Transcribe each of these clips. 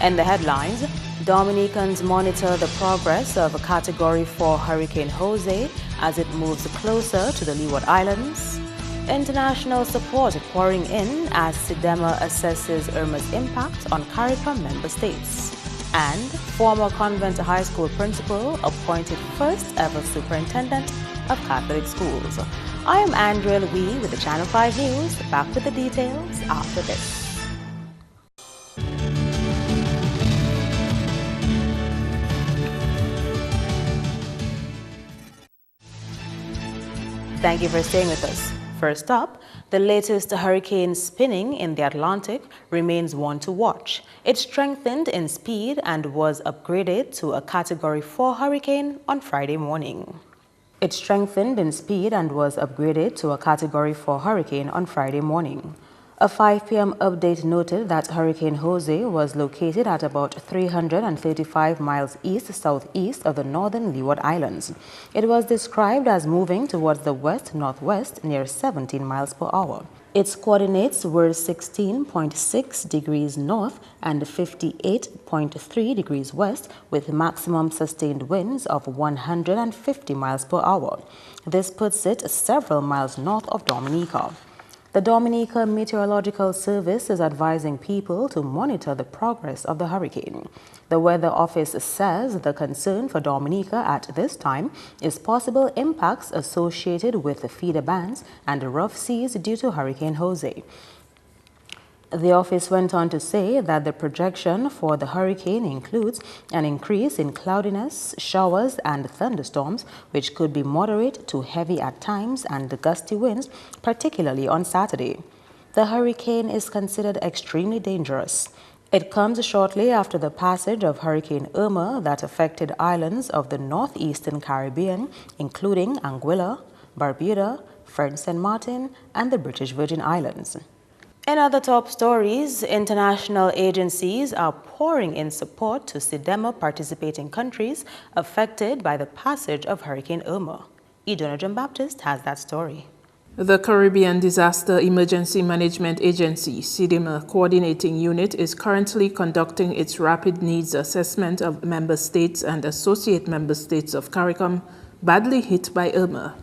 In the headlines, Dominicans monitor the progress of a Category 4 Hurricane Jose as it moves closer to the Leeward Islands. International support pouring in as SEDEMA assesses Irma's impact on CARICOM member states. And former Convent High School principal appointed first ever superintendent of Catholic schools. I am Andrea Louis with the Channel 5 News. Back with the details after this. Thank you for staying with us. First up, the latest hurricane spinning in the Atlantic remains one to watch. It strengthened in speed and was upgraded to a Category 4 hurricane on Friday morning. It strengthened in speed and was upgraded to a Category 4 hurricane on Friday morning. A 5 p.m. update noted that Hurricane Jose was located at about 335 miles east-southeast of the northern Leeward Islands. It was described as moving towards the west-northwest near 17 miles per hour. Its coordinates were 16.6 degrees north and 58.3 degrees west, with maximum sustained winds of 150 miles per hour. This puts it several miles north of Dominica. The Dominica Meteorological Service is advising people to monitor the progress of the hurricane. The Weather Office says the concern for Dominica at this time is possible impacts associated with the feeder bands and rough seas due to Hurricane Jose. The office went on to say that the projection for the hurricane includes an increase in cloudiness, showers and thunderstorms, which could be moderate to heavy at times, and gusty winds, particularly on Saturday. The hurricane is considered extremely dangerous. It comes shortly after the passage of Hurricane Irma that affected islands of the northeastern Caribbean, including Anguilla, Barbuda, French St. Martin, and the British Virgin Islands. In other top stories, international agencies are pouring in support to SEDEMA participating countries affected by the passage of Hurricane Irma. Idona John-Baptist has that story. The Caribbean Disaster Emergency Management Agency, SEDEMA Coordinating Unit, is currently conducting its rapid needs assessment of member states and associate member states of CARICOM badly hit by Irma.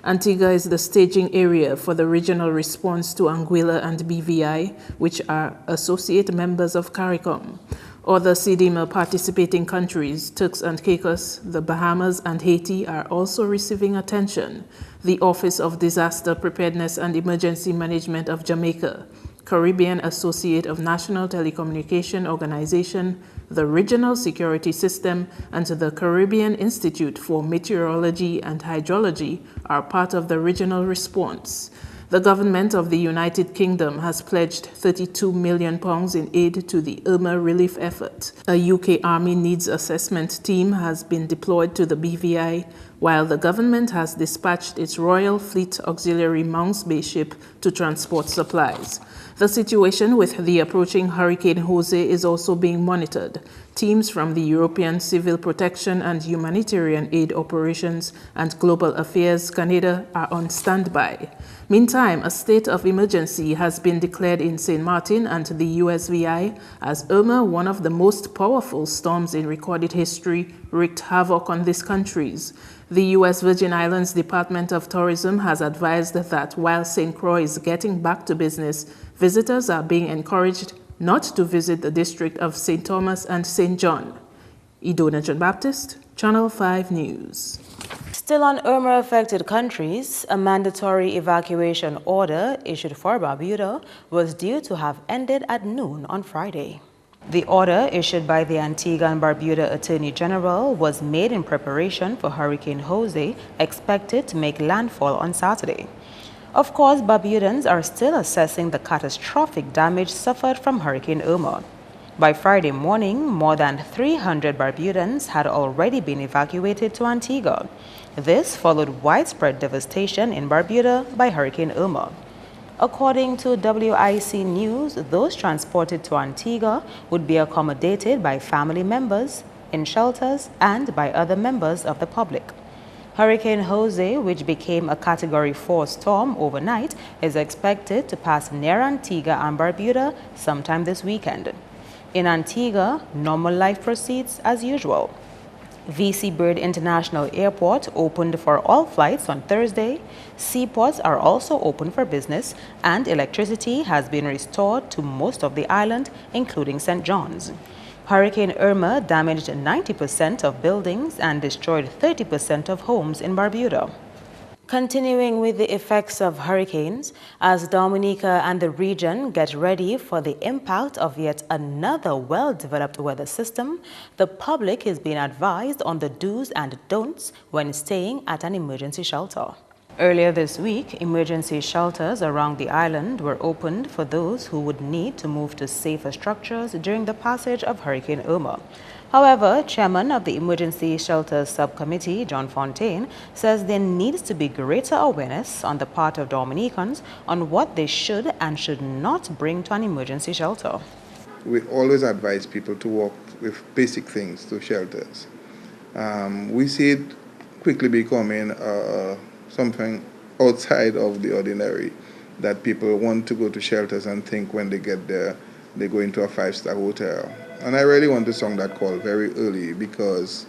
Antigua is the staging area for the regional response to Anguilla and BVI, which are associate members of CARICOM. Other SEDEMA participating countries, Turks and Caicos, the Bahamas, and Haiti, are also receiving attention. The Office of Disaster Preparedness and Emergency Management of Jamaica, Caribbean Associate of National Telecommunication Organization, the Regional Security System, and the Caribbean Institute for Meteorology and Hydrology are part of the regional response. The government of the United Kingdom has pledged £32 million in aid to the Irma relief effort. A UK Army needs assessment team has been deployed to the BVI, while the government has dispatched its Royal Fleet Auxiliary Mounts Bay ship to transport supplies. The situation with the approaching Hurricane Jose is also being monitored. Teams from the European Civil Protection and Humanitarian Aid Operations and Global Affairs Canada are on standby. Meantime, a state of emergency has been declared in St. Martin and the USVI as Irma, one of the most powerful storms in recorded history, wreaked havoc on these countries. The U.S. Virgin Islands Department of Tourism has advised that while St. Croix is getting back to business, visitors are being encouraged not to visit the district of St. Thomas and St. John. Idona John-Baptist, Channel 5 News. Still on Irma-affected countries, a mandatory evacuation order issued for Barbuda was due to have ended at noon on Friday. The order, issued by the Antigua and Barbuda Attorney General, was made in preparation for Hurricane Jose, expected to make landfall on Saturday. Of course, Barbudans are still assessing the catastrophic damage suffered from Hurricane Irma. By Friday morning, more than 300 Barbudans had already been evacuated to Antigua. This followed widespread devastation in Barbuda by Hurricane Irma. According to WIC News, those transported to Antigua would be accommodated by family members, in shelters, and by other members of the public. Hurricane Jose, which became a Category 4 storm overnight, is expected to pass near Antigua and Barbuda sometime this weekend. In Antigua, normal life proceeds as usual. VC Bird International Airport opened for all flights on Thursday. Seaports are also open for business, and electricity has been restored to most of the island, including St. John's. Hurricane Irma damaged 90% of buildings and destroyed 30% of homes in Barbuda. Continuing with the effects of hurricanes, as Dominica and the region get ready for the impact of yet another well-developed weather system, the public is being advised on the do's and don'ts when staying at an emergency shelter. Earlier this week, emergency shelters around the island were opened for those who would need to move to safer structures during the passage of Hurricane Irma. However, Chairman of the Emergency Shelters Subcommittee, John Fontaine, says there needs to be greater awareness on the part of Dominicans on what they should and should not bring to an emergency shelter. We always advise people to walk with basic things to shelters. We see it quickly becoming something outside of the ordinary, that people want to go to shelters and think when they get there, they go into a five-star hotel. And I really want to sound that call very early, because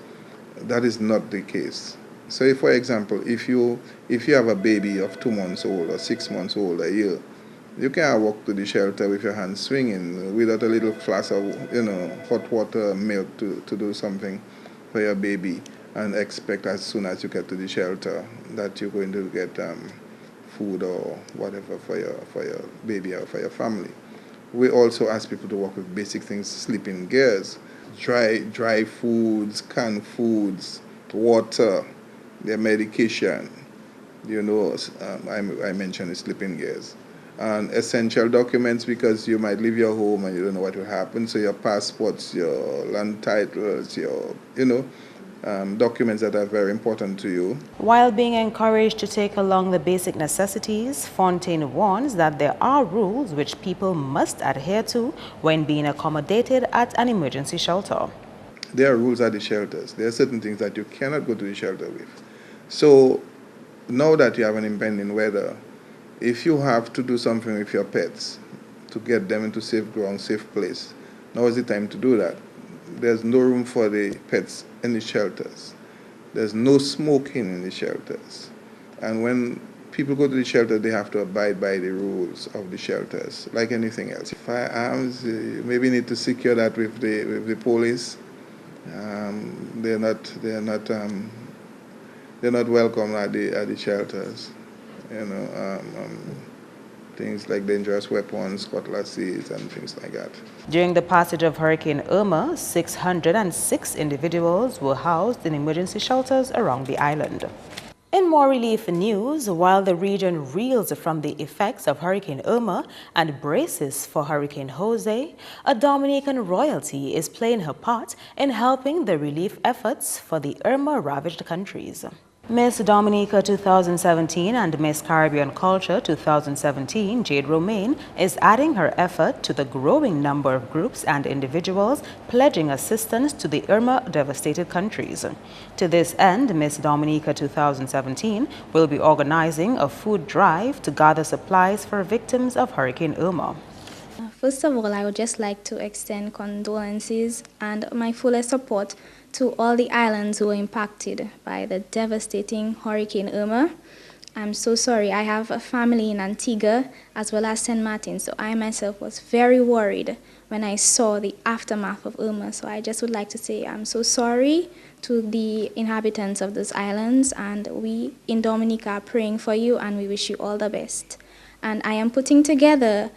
that is not the case. So if, for example, if you have a baby of 2 months old or 6 months old, a year, you can't walk to the shelter with your hands swinging without a little flask of hot water, milk to do something for your baby, and expect as soon as you get to the shelter that you're going to get food or whatever for your baby or for your family. We also ask people to work with basic things, sleeping gears, dry foods, canned foods, water, their medication. I mentioned the sleeping gears. And essential documents, because you might leave your home and you don't know what will happen. So your passports, your land titles, your, documents that are very important to you. While being encouraged to take along the basic necessities, Fontaine warns that there are rules which people must adhere to when being accommodated at an emergency shelter. There are rules at the shelters. There are certain things that you cannot go to the shelter with. So now that you have an impending weather, if you have to do something with your pets to get them into safe ground, safe place, now is the time to do that. There's no room for the pets in the shelters. There's no smoking in the shelters. And when people go to the shelter, they have to abide by the rules of the shelters, like anything else. Firearms, maybe need to secure that with the police. They're not welcome at the shelters. Things like dangerous weapons, cutlasses, and things like that. During the passage of Hurricane Irma, 606 individuals were housed in emergency shelters around the island. In more relief news, while the region reels from the effects of Hurricane Irma and braces for Hurricane Jose, a Dominican royalty is playing her part in helping the relief efforts for the Irma-ravaged countries. Miss Dominica 2017 and Miss Caribbean Culture 2017, Jade Romaine, is adding her effort to the growing number of groups and individuals pledging assistance to the Irma-devastated countries. To this end, Miss Dominica 2017 will be organizing a food drive to gather supplies for victims of Hurricane Irma. First of all, I would just like to extend condolences and my fullest support to all the islands who were impacted by the devastating Hurricane Irma. I'm so sorry. I have a family in Antigua as well as St. Martin, so I myself was very worried when I saw the aftermath of Irma. So I just would like to say I'm so sorry to the inhabitants of those islands, and we in Dominica are praying for you and we wish you all the best. And I am putting together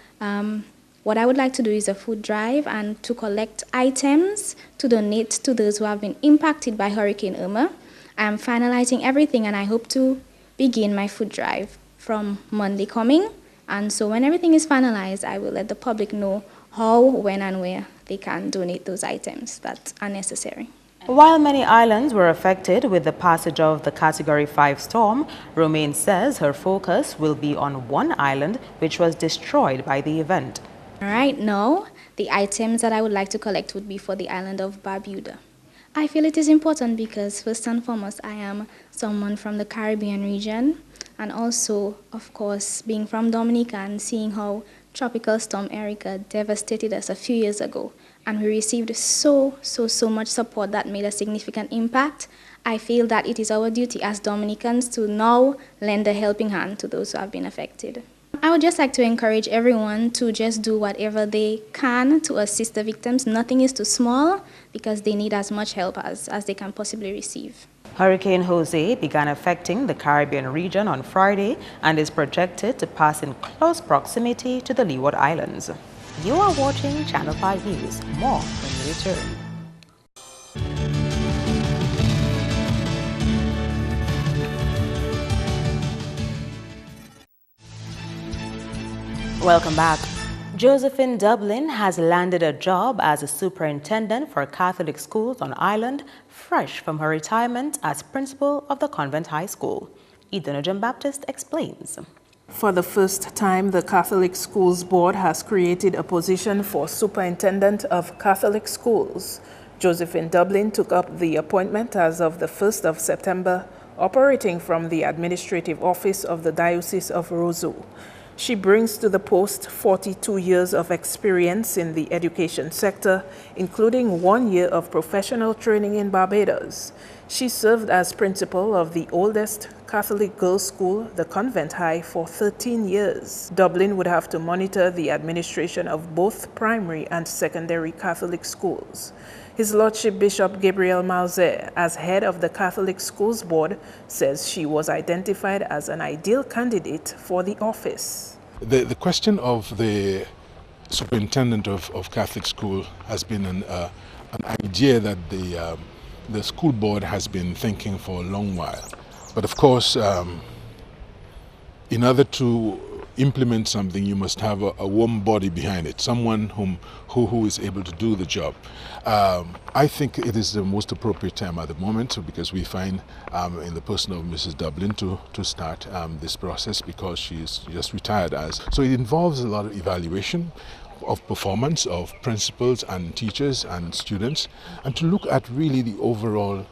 what I would like to do is a food drive and to collect items to donate to those who have been impacted by Hurricane Irma. I am finalizing everything and I hope to begin my food drive from Monday coming. And so when everything is finalized, I will let the public know how, when, and where they can donate those items that are necessary. While many islands were affected with the passage of the Category 5 storm, Romaine says her focus will be on one island which was destroyed by the event. Right now, the items that I would like to collect would be for the island of Barbuda. I feel it is important because, first and foremost, I am someone from the Caribbean region, and also, of course, being from Dominica and seeing how Tropical Storm Erica devastated us a few years ago, and we received so much support that made a significant impact. I feel that it is our duty as Dominicans to now lend a helping hand to those who have been affected. I would just like to encourage everyone to just do whatever they can to assist the victims. Nothing is too small because they need as much help as they can possibly receive. Hurricane Jose began affecting the Caribbean region on Friday and is projected to pass in close proximity to the Leeward Islands. You are watching Channel 5 News. More when we return. Welcome back. Josephine Dublin has landed a job as a superintendent for Catholic schools on island, fresh from her retirement as principal of the convent high school. Eden Baptist explains. For the first time, the Catholic Schools Board has created a position for superintendent of Catholic schools. Josephine Dublin took up the appointment as of the 1st of September, operating from the administrative office of the Diocese of Roseau. She brings to the post 42 years of experience in the education sector, including 1 year of professional training in Barbados. She served as principal of the oldest Catholic girls' school, the Convent High, for 13 years. Dublin would have to monitor the administration of both primary and secondary Catholic schools. His Lordship Bishop Gabriel Malzer, as head of the Catholic Schools Board, says she was identified as an ideal candidate for the office. The question of the superintendent of Catholic school has been an idea that the school board has been thinking for a long while. But of course, in order to implement something, you must have a warm body behind it, someone who is able to do the job. I think it is the most appropriate time at the moment because we find in the person of Mrs. Dublin to start this process because she's just retired so it involves a lot of evaluation of performance of principals and teachers and students, and to look at really the overall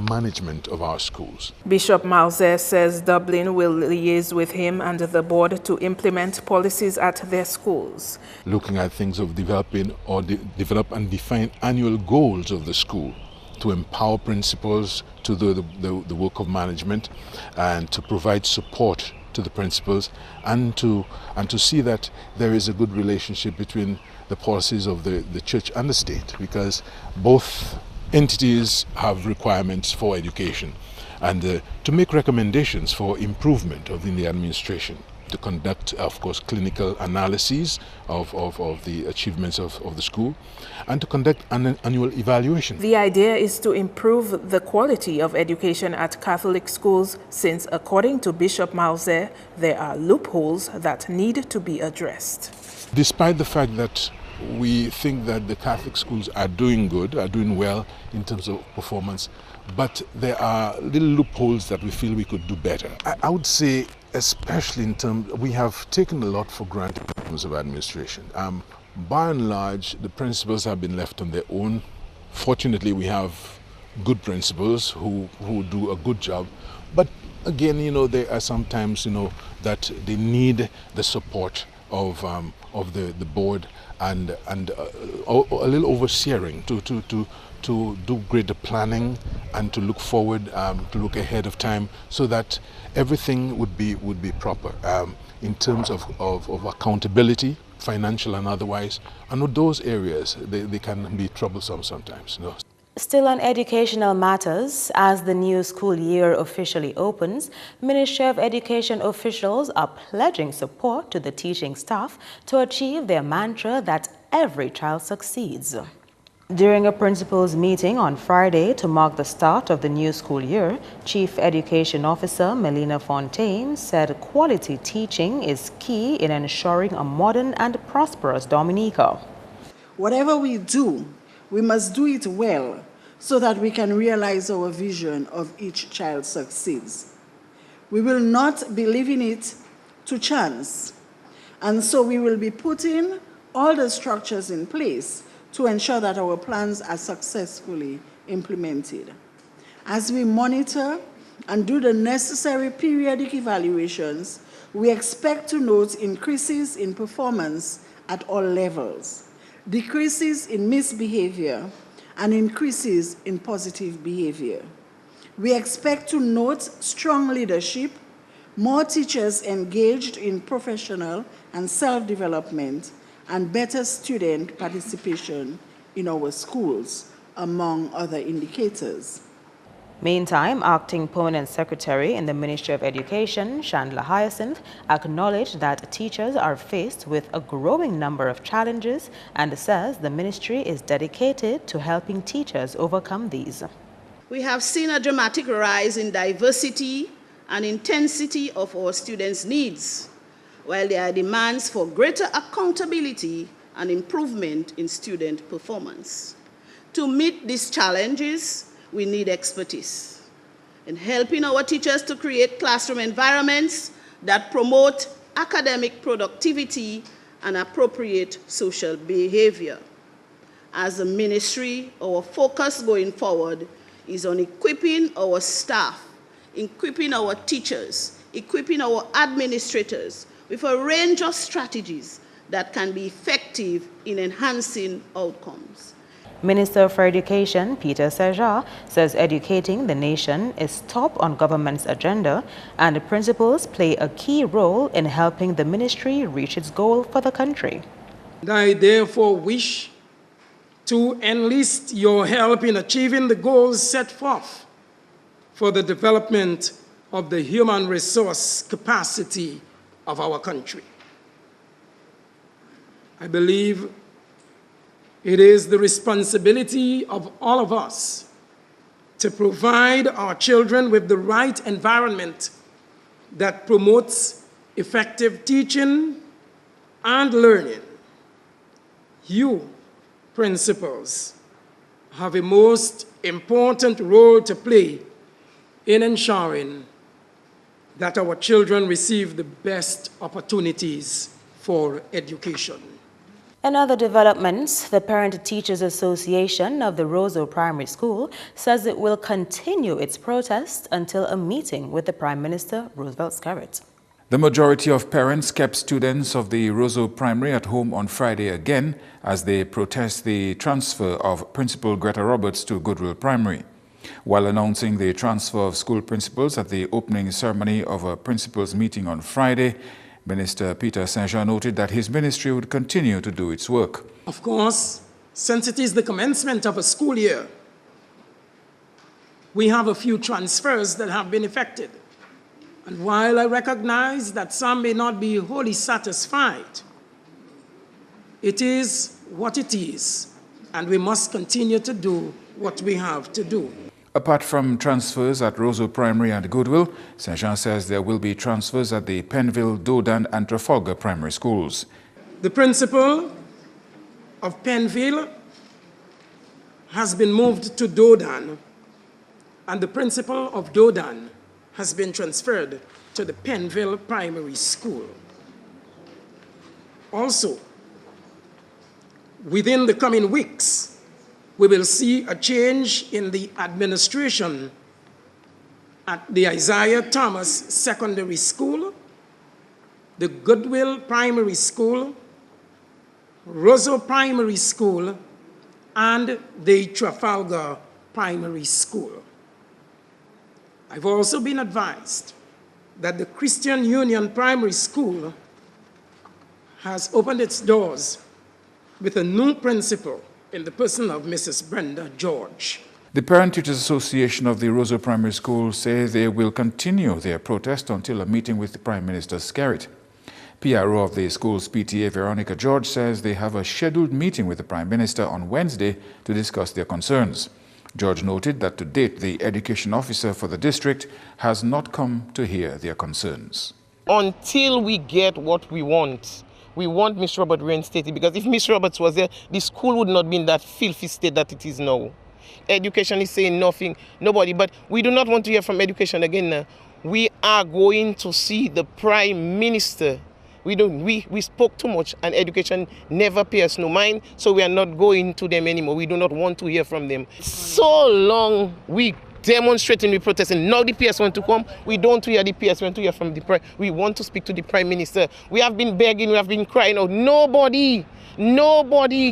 management of our schools. Bishop Malzer says Dublin will liaise with him and the board to implement policies at their schools. Looking at things of developing or develop and define annual goals of the school to empower principals to do the work of management and to provide support to the principals and to see that there is a good relationship between the policies of the church and the state, because both entities have requirements for education, and to make recommendations for improvement in the administration, to conduct, of course, clinical analyses of the achievements of the school, and to conduct an annual evaluation. The idea is to improve the quality of education at Catholic schools since, according to Bishop Malzer, there are loopholes that need to be addressed. Despite the fact that we think that the Catholic schools are doing well in terms of performance, but there are little loopholes that we feel we could do better. I would say, especially in terms, we have taken a lot for granted in terms of administration. By and large, the principals have been left on their own. Fortunately, we have good principals who do a good job. But again, there are sometimes, that they need the support of the board and a little overseeing to do greater planning and to look forward, to look ahead of time, so that everything would be proper in terms of accountability, financial and otherwise. And with those areas, they can be troublesome sometimes. Still on educational matters, as the new school year officially opens, Ministry of Education officials are pledging support to the teaching staff to achieve their mantra that every child succeeds. During a principals meeting on Friday to mark the start of the new school year, Chief Education Officer Melina Fontaine said quality teaching is key in ensuring a modern and prosperous Dominica. Whatever we do, we must do it well so that we can realize our vision of each child succeeds. We will not be leaving it to chance, and so we will be putting all the structures in place to ensure that our plans are successfully implemented. As we monitor and do the necessary periodic evaluations, we expect to note increases in performance at all levels, decreases in misbehavior, and increases in positive behavior. We expect to note strong leadership, more teachers engaged in professional and self-development, and better student participation in our schools, among other indicators. Meantime, Acting Permanent Secretary in the Ministry of Education, Chandler Hyacinth, acknowledged that teachers are faced with a growing number of challenges and says the ministry is dedicated to helping teachers overcome these. We have seen a dramatic rise in diversity and intensity of our students' needs, while there are demands for greater accountability and improvement in student performance. To meet these challenges, we need expertise in helping our teachers to create classroom environments that promote academic productivity and appropriate social behavior. As a ministry, our focus going forward is on equipping our staff, equipping our teachers, equipping our administrators with a range of strategies that can be effective in enhancing outcomes. Minister for Education, Peter Seja, says educating the nation is top on government's agenda and the principals play a key role in helping the ministry reach its goal for the country. I therefore wish to enlist your help in achieving the goals set forth for the development of the human resource capacity of our country. I believe it is the responsibility of all of us to provide our children with the right environment that promotes effective teaching and learning. You, principals, have a most important role to play in ensuring that our children receive the best opportunities for education. In other developments, the Parent Teachers Association of the Roseau Primary School says it will continue its protest until a meeting with the Prime Minister, Roosevelt Skerrit. The majority of parents kept students of the Roseau Primary at home on Friday again as they protest the transfer of Principal Greta Roberts to Goodwill Primary. While announcing the transfer of school principals at the opening ceremony of a principals' meeting on Friday, Minister Peter Saint-Jean noted that his ministry would continue to do its work. Of course, since it is the commencement of a school year, we have a few transfers that have been effected. And while I recognize that some may not be wholly satisfied, it is what it is, and we must continue to do what we have to do. Apart from transfers at Roseau Primary and Goodwill, Saint-Jean says there will be transfers at the Penville, Dodan and Trafalgar primary schools. The principal of Penville has been moved to Dodan, and the principal of Dodan has been transferred to the Penville Primary School. Also, within the coming weeks, we will see a change in the administration at the Isaiah Thomas Secondary School, the Goodwill Primary School, Roseau Primary School, and the Trafalgar Primary School. I've also been advised that the Christian Union Primary School has opened its doors with a new principal in the person of Mrs. Brenda George. The Parent Teachers Association of the Roseau Primary School says they will continue their protest until a meeting with the Prime Minister Skerrit. PRO of the school's PTA, Veronica George, says they have a scheduled meeting with the Prime Minister on Wednesday to discuss their concerns. George noted that to date, the education officer for the district has not come to hear their concerns. Until we get what we want Miss Roberts reinstated, because if Miss Roberts was there, the school would not be in that filthy state that it is now. Education is saying nothing, nobody, but we do not want to hear from education again now. We are going to see the Prime Minister. We spoke too much and education never pays no mind, so we are not going to them anymore. We do not want to hear from them. So long we demonstrating, we protesting. Now the PS want to come. We don't hear the PS want to hear from the Prime. We want to speak to the Prime Minister. We have been begging, we have been crying out. Nobody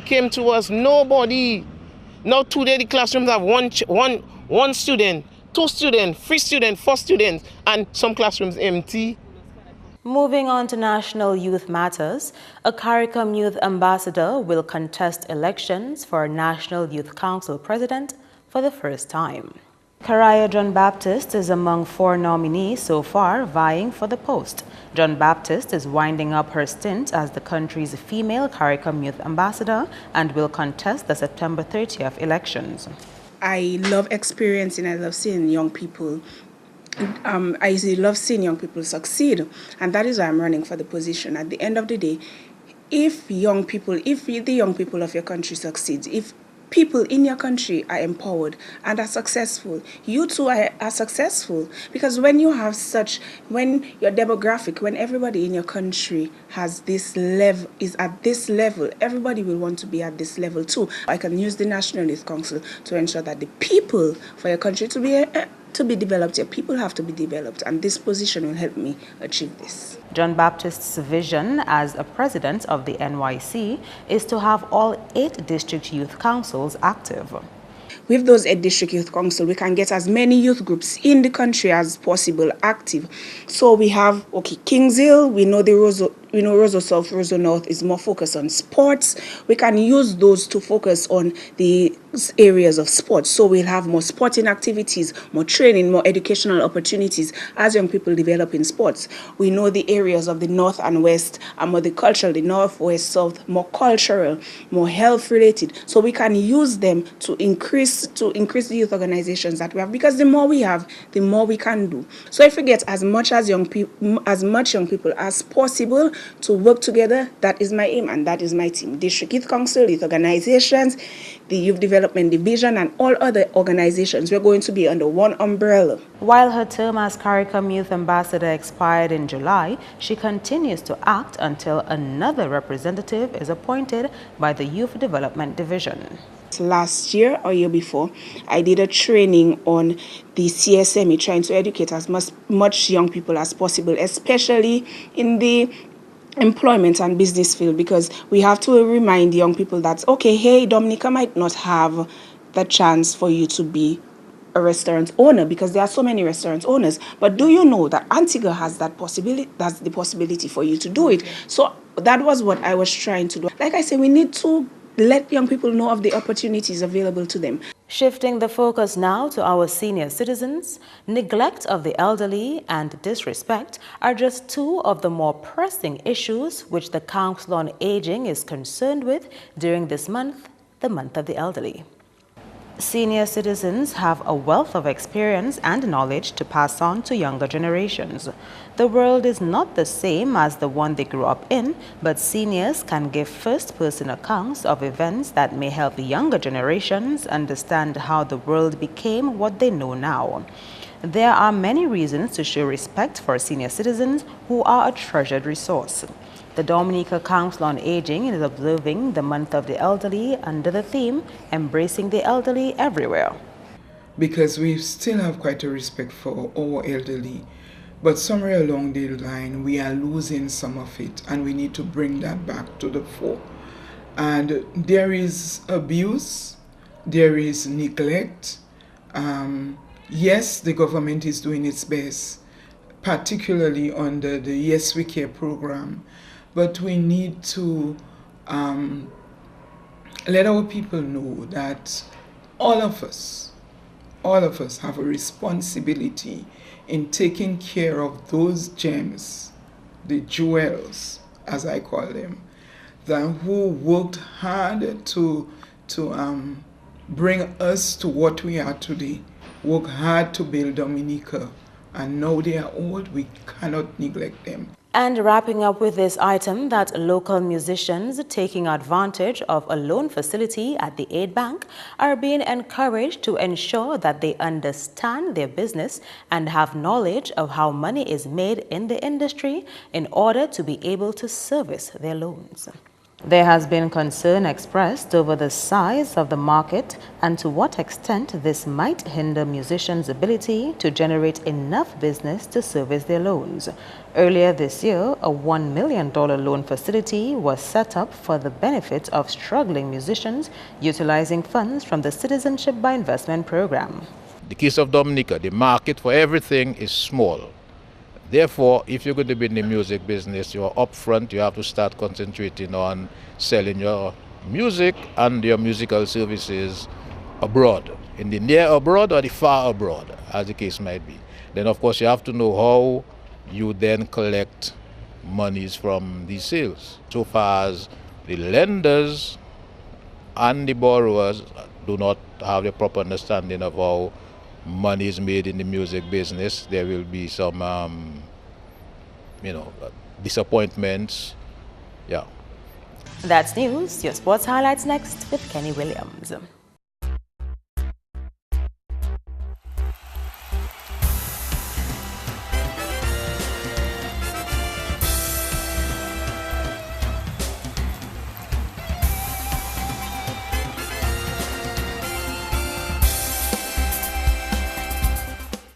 came to us. Nobody. Now today the classrooms have one student, 2 students, 3 students, 4 students, and some classrooms empty. Moving on to national youth matters, a CARICOM youth ambassador will contest elections for National Youth Council president for the first time. Karaya John Baptist is among 4 nominees so far vying for the post. John Baptist is winding up her stint as the country's female CARICOM youth ambassador and will contest the September 30th elections. I love experiencing, I love seeing young people. I love seeing young people succeed, and that is why I'm running for the position. At the end of the day, if the young people of your country succeed, if people in your country are empowered and are successful, you too are successful. Because when you have when your demographic, when everybody in your country has this level, is at this level, everybody will want to be at this level too. I can use the National Youth Council to ensure that the people for your country to be developed, your people have to be developed, and this position will help me achieve this. John Baptist's vision as a president of the NYC is to have all 8 district youth councils active. With those 8 district youth councils, we can get as many youth groups in the country as possible active. So we have, Kings Hill, we know Roseau South, Roseau North is more focused on sports. We can use those to focus on the areas of sports. So we'll have more sporting activities, more training, more educational opportunities as young people develop in sports. We know the areas of the North and West are more the cultural, the North, West, South, more cultural, more health related. So we can use them to increase the youth organizations that we have, because the more we have, the more we can do. So if we get as much young people as possible to work together, that is my aim and that is my team. District Youth Council, youth organizations, the Youth Development Division, and all other organizations, we're going to be under one umbrella. While her term as CARICOM Youth Ambassador expired in July, she continues to act until another representative is appointed by the Youth Development Division. Last year or year before, I did a training on the CSME, trying to educate as much young people as possible, especially in the employment and business field, because we have to remind young people that, okay, hey, Dominica might not have the chance for you to be a restaurant owner, because there are so many restaurant owners, but do you know that Antigua has that possibility? That's the possibility for you to do it. So that was what I was trying to do. Like I said, we need to let young people know of the opportunities available to them. Shifting the focus now to our senior citizens, neglect of the elderly and disrespect are just 2 of the more pressing issues which the Council on Aging is concerned with during this month, the Month of the Elderly. Senior citizens have a wealth of experience and knowledge to pass on to younger generations. The world is not the same as the one they grew up in, but seniors can give first-person accounts of events that may help younger generations understand how the world became what they know now. There are many reasons to show respect for senior citizens who are a treasured resource. The Dominica Council on Aging is observing the Month of the Elderly under the theme, Embracing the Elderly Everywhere. Because we still have quite a respect for our elderly, but somewhere along the line we are losing some of it, and we need to bring that back to the fore. And there is abuse, there is neglect. Yes, the government is doing its best, particularly under the Yes We Care program. But we need to let our people know that all of us have a responsibility in taking care of those gems, the jewels, as I call them, who worked hard to bring us to what we are today, work hard to build Dominica, and now they are old, we cannot neglect them. And wrapping up with this item, that local musicians taking advantage of a loan facility at the Aid Bank are being encouraged to ensure that they understand their business and have knowledge of how money is made in the industry in order to be able to service their loans. There has been concern expressed over the size of the market and to what extent this might hinder musicians' ability to generate enough business to service their loans. Earlier this year, a $1 million loan facility was set up for the benefit of struggling musicians utilizing funds from the Citizenship by Investment program. The case of Dominica, the market for everything is small. Therefore, if you're going to be in the music business, you're upfront, you have to start concentrating on selling your music and your musical services abroad, in the near abroad or the far abroad, as the case might be. Then, of course, you have to know how you then collect monies from these sales. So far as the lenders and the borrowers do not have a proper understanding of how money is made in the music business, there will be some, disappointments. Yeah. That's news. Your sports highlights next with Kenny Williams.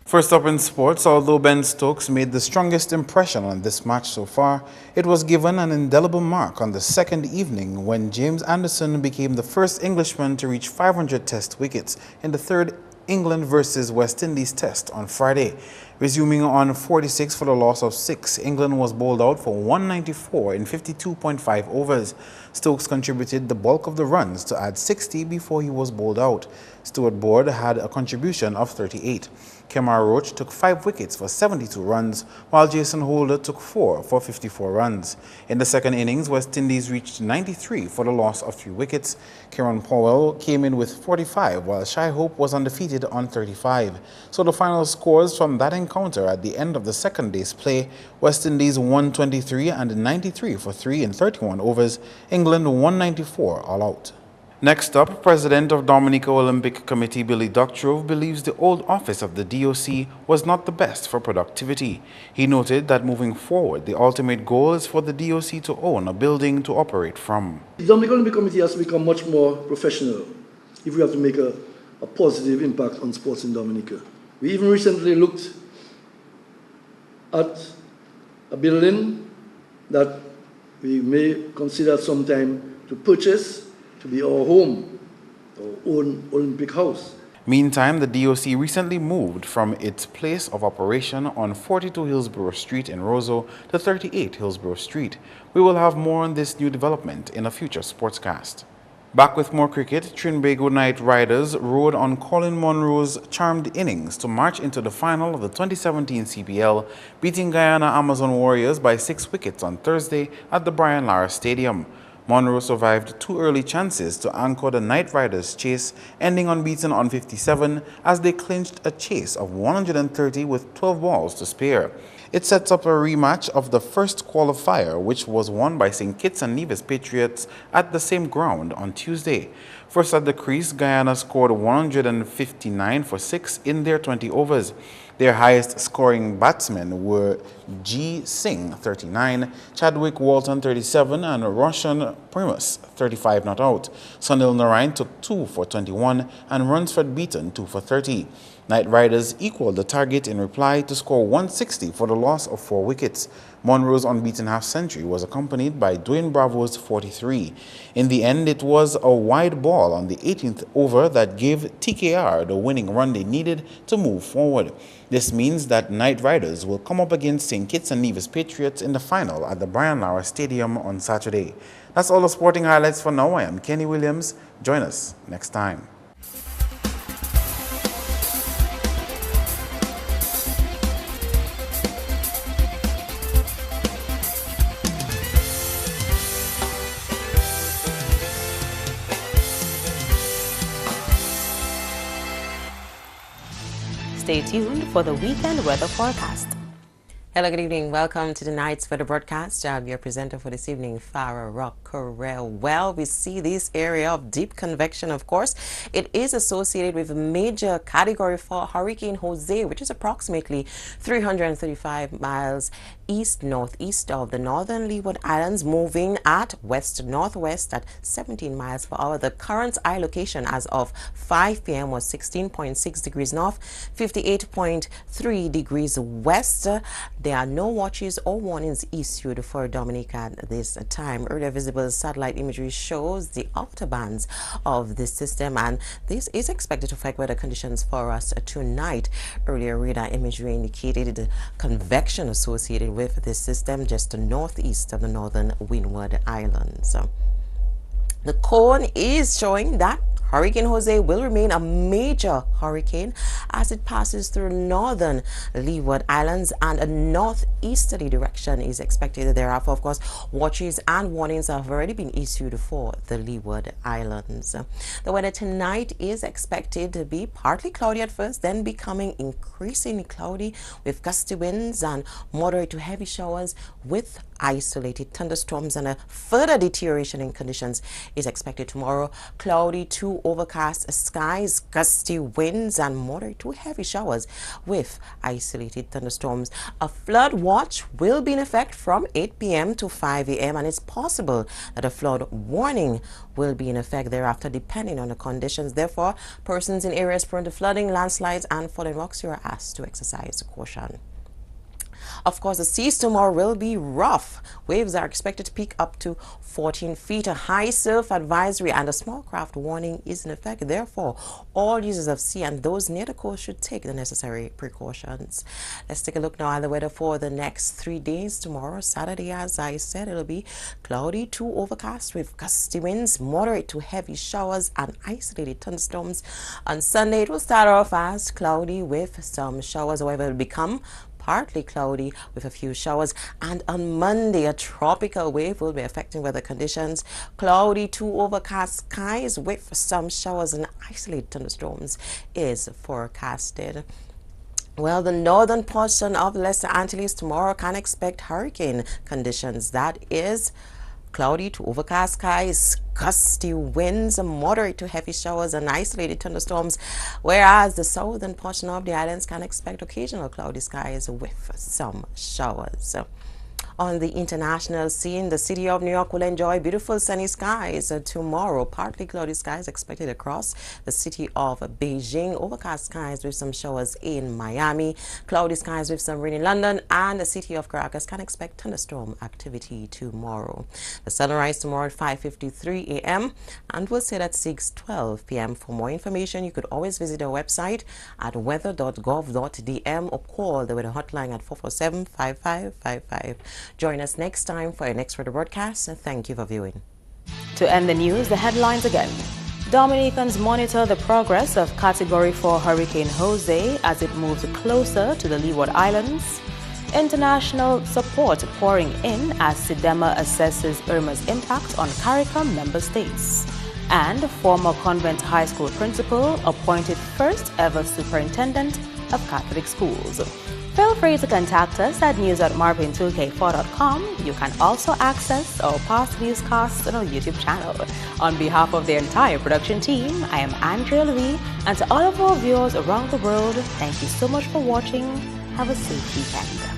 First up in sports, although Ben Stokes made the strongest impression on this match so far, it was given an indelible mark on the second evening when James Anderson became the first Englishman to reach 500 test wickets in the third England versus West Indies test on Friday. Resuming on 46 for the loss of 6, England was bowled out for 194 in 52.5 overs. Stokes contributed the bulk of the runs to add 60 before he was bowled out. Stuart Broad had a contribution of 38. Kemar Roach took 5 wickets for 72 runs, while Jason Holder took 4 for 54 runs. In the second innings, West Indies reached 93 for the loss of 3 wickets. Kieran Powell came in with 45, while Shai Hope was undefeated on 35. So the final scores from that encounter at the end of the second day's play: West Indies 123 and 93 for 3 in 31 overs, England 194 all out. Next up, President of Dominica Olympic Committee Billy Doctrove believes the old office of the DOC was not the best for productivity. He noted that moving forward, the ultimate goal is for the DOC to own a building to operate from. The Dominica Olympic Committee has to become much more professional if we have to make a positive impact on sports in Dominica. We even recently looked at a building that we may consider sometime to purchase to be our home, our own Olympic house. Meantime, the DOC recently moved from its place of operation on 42 Hillsborough Street in Roseau to 38 Hillsborough Street. We will have more on this new development in a future sportscast. Back with more cricket, Trinbago Knight Riders rode on Colin Monroe's charmed innings to march into the final of the 2017 CPL, beating Guyana Amazon Warriors by 6 wickets on Thursday at the Brian Lara Stadium. Monroe survived 2 early chances to anchor the Knight Riders' chase, ending unbeaten on 57 as they clinched a chase of 130 with 12 balls to spare. It sets up a rematch of the first qualifier, which was won by St. Kitts and Nevis Patriots at the same ground on Tuesday. First at the crease, Guyana scored 159 for 6 in their 20 overs. Their highest scoring batsmen were G. Singh, 39, Chadwick Walton, 37, and Roshan Primus, 35 not out. Sunil Narayan took 2 for 21, and Runsford Beaton, 2 for 30. Knight Riders equaled the target in reply to score 160 for the loss of 4 wickets. Monroe's unbeaten half-century was accompanied by Dwayne Bravo's 43. In the end, it was a wide ball on the 18th over that gave TKR the winning run they needed to move forward. This means that Knight Riders will come up against St. Kitts and Nevis Patriots in the final at the Brian Lara Stadium on Saturday. That's all the sporting highlights for now. I am Kenny Williams. Join us next time. Stay tuned for the weekend weather forecast. Hello, good evening. Welcome to tonight's weather broadcast. I'm your presenter for this evening, Farah Rock. correct. Well, we see this area of deep convection, of course. It is associated with a major Category 4 Hurricane Jose, which is approximately 335 miles east-northeast of the northern Leeward Islands, moving at west-northwest at 17 miles per hour. The current eye location as of 5 p.m. was 16.6 degrees north, 58.3 degrees west. There are no watches or warnings issued for Dominica at this time. Earlier visible satellite imagery shows the outer bands of this system, and this is expected to affect weather conditions for us tonight. Earlier radar imagery indicated the convection associated with this system just northeast of the northern Windward Islands. The cone is showing that Hurricane Jose will remain a major hurricane as it passes through northern Leeward Islands, and a northeasterly direction is expected thereafter. Of course, watches and warnings have already been issued for the Leeward Islands. The weather tonight is expected to be partly cloudy at first, then becoming increasingly cloudy with gusty winds and moderate to heavy showers with isolated thunderstorms, and a further deterioration in conditions is expected tomorrow. Cloudy to overcast skies, gusty winds, and moderate to heavy showers with isolated thunderstorms. A flood watch will be in effect from 8 p.m. to 5 a.m. and it's possible that a flood warning will be in effect thereafter, depending on the conditions. Therefore, persons in areas prone to flooding, landslides, and falling rocks, you are asked to exercise caution. Of course, the seas tomorrow will be rough. Waves are expected to peak up to 14 feet. A high surf advisory and a small craft warning is in effect. Therefore, all users of sea and those near the coast should take the necessary precautions. Let's take a look now at the weather for the next 3 days. Tomorrow, Saturday, as I said, it'll be cloudy to overcast with gusty winds, moderate to heavy showers, and isolated thunderstorms. On Sunday, it will start off as cloudy with some showers. However, it will become partly cloudy with a few showers, and on Monday a tropical wave will be affecting weather conditions. Cloudy to overcast skies with some showers and isolated thunderstorms is forecasted. Well, the northern portion of Lesser Antilles tomorrow can expect hurricane conditions. That is cloudy to overcast skies, gusty winds, moderate to heavy showers, and isolated thunderstorms, whereas the southern portion of the islands can expect occasional cloudy skies with some showers. On the international scene, the city of New York will enjoy beautiful sunny skies tomorrow. Partly cloudy skies expected across the city of Beijing. Overcast skies with some showers in Miami. Cloudy skies with some rain in London. And the city of Caracas can expect thunderstorm activity tomorrow. The sunrise tomorrow at 5:53 a.m. and will set at 6:12 p.m. For more information, you could always visit our website at weather.gov.dm or call the weather hotline at 447-5555. Join us next time for our next weather broadcast, and thank you for viewing. To end the news, the headlines again. Dominicans monitor the progress of Category 4 Hurricane Jose as it moves closer to the Leeward Islands. International support pouring in as SIDEMA assesses Irma's impact on CARICOM member states. And former convent high school principal appointed first ever superintendent of Catholic schools. Feel free to contact us at news@marvin2k4.com. You can also access our past newscasts on our YouTube channel. On behalf of the entire production team, I am Andrea Louis, and to all of our viewers around the world, thank you so much for watching. Have a safe weekend.